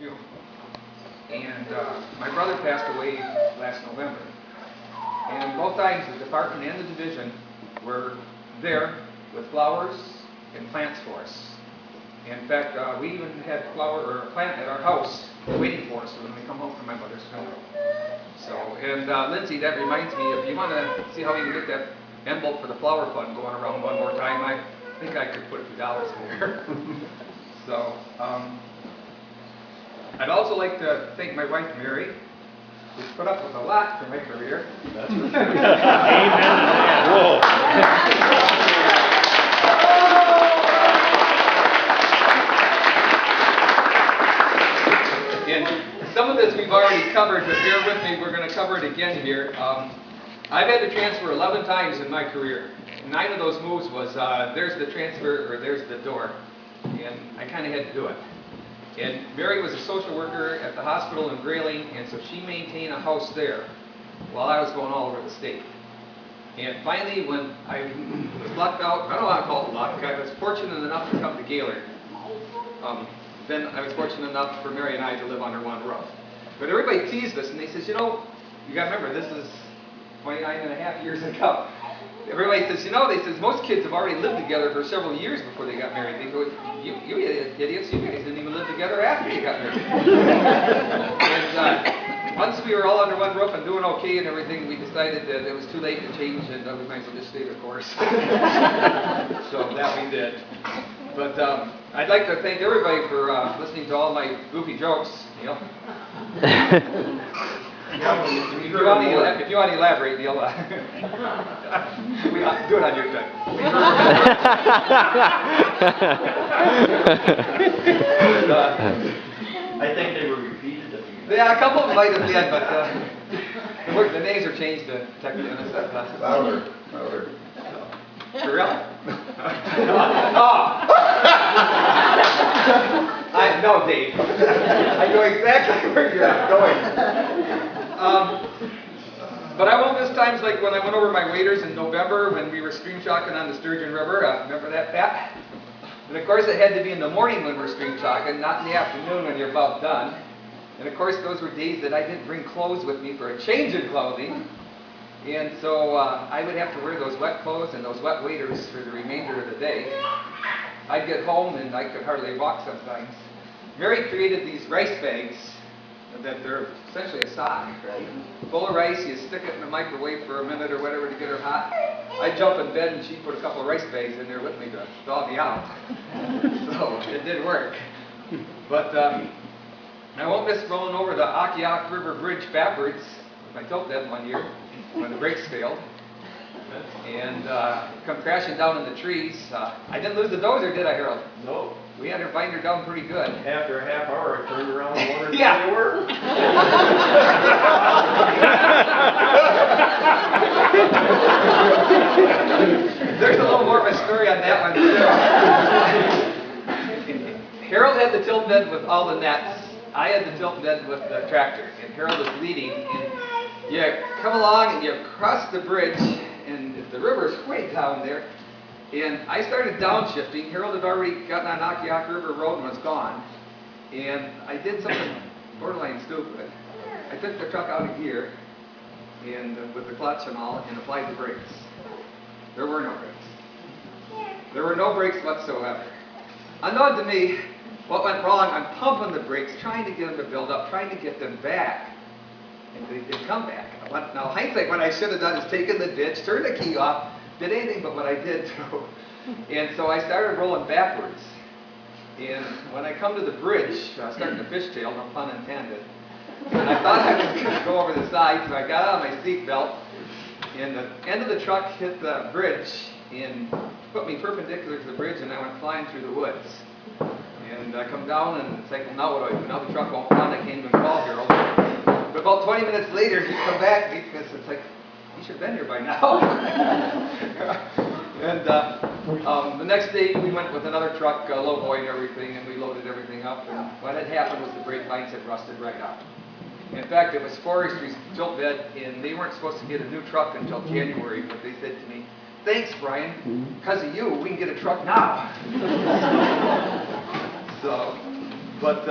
June. And my brother passed away last November. And both times the department and the division were there with flowers and plants for us. In fact, we even had a plant at our house waiting for us when we come home from my mother's funeral. So, and Lindsay, that reminds me, if you want to see how you can get that envelope for the flower fund going around one more time, I think I could put a few dollars in there. So, I'd also like to thank my wife, Mary, who's put up with a lot for my career. That's for sure. Amen. Whoa. And some of this we've already covered, but bear with me, we're going to cover it again here. I've had to transfer 11 times in my career. 9 of those moves was, there's the transfer, or there's the door. And I kind of had to do it. And Mary was a social worker at the hospital in Grayling, and so she maintained a house there while I was going all over the state. And finally, when I was lucked out, I don't want to call it luck, I was fortunate enough to come to Gaylord. Then I was fortunate enough for Mary and I to live under one roof. But everybody teased us, and they says, you know, you got to remember, this is 29 and a half years ago. Everybody says, you know, they says, most kids have already lived together for several years before they got married. They go, you idiots, you guys didn't even live together after you got married. And once we were all under one roof and doing okay and everything, we decided that it was too late to change, and we might as well just stay the course. So that we did. But I'd like to thank everybody for listening to all my goofy jokes. You know. If you want to elaborate, Neil, do it on your time. I think they were repeated at the end. Yeah, a couple of them might have been, but the names are changed to protect the innocent. Louder. For real? Oh! I know, Dave. I know exactly where you're going. But I won't miss times like when I went over my waders in November when we were stream shocking on the Sturgeon River. Remember that, Pat? And of course it had to be in the morning when we're stream shocking, not in the afternoon when you're about done. And of course those were days that I didn't bring clothes with me for a change in clothing. And so I would have to wear those wet clothes and those wet waders for the remainder of the day. I'd get home and I could hardly walk sometimes. Mary created these rice bags that they're essentially a sock, right? Full of rice, you stick it in the microwave for a minute or whatever to get her hot. I'd jump in bed and she'd put a couple of rice bags in there with me to thaw me out. So it did work. But I won't miss rolling over the Akiak River Bridge backwards with my tilt bed one year when the brakes failed. And come crashing down in the trees. I didn't lose the dozer, did I, Harold? No. We had her bind her down pretty good. After a half hour, I turned around and wondered Yeah. where they were. There's a little more of a story on that one, too. Harold had the tilt bed with all the nets. I had the tilt bed with the tractor. And Harold was leading. And you come along and you cross the bridge. And the river's way down there. And I started downshifting. Harold had already gotten on Akiak River Road and was gone. And I did something borderline stupid. I took the truck out of gear and with the clutch and all, and applied the brakes. There were no brakes. There were no brakes whatsoever. Unknown to me, what went wrong, I'm pumping the brakes, trying to get them to build up, trying to get them back. And they did come back. Now, hindsight, what I should have done is taken the ditch, turned the key off, did anything but what I did too. And so I started rolling backwards. And when I come to the bridge, I was starting to fishtail, no pun intended. And I thought I was going to go over the side, so I got out of my seatbelt. And the end of the truck hit the bridge and put me perpendicular to the bridge, and I went flying through the woods. And I come down, and it's like, well, now what do I do? Now the truck won't run. I can't even call Harold. But about 20 minutes later, he come back because it's like, you should have been here by now. And the next day, we went with another truck, low boy and everything, and we loaded everything up. And what had happened was the brake lines had rusted right out. In fact, it was Forestry's tilt bed, and they weren't supposed to get a new truck until January, but they said to me, thanks, Brian. Because of you, we can get a truck now. So, but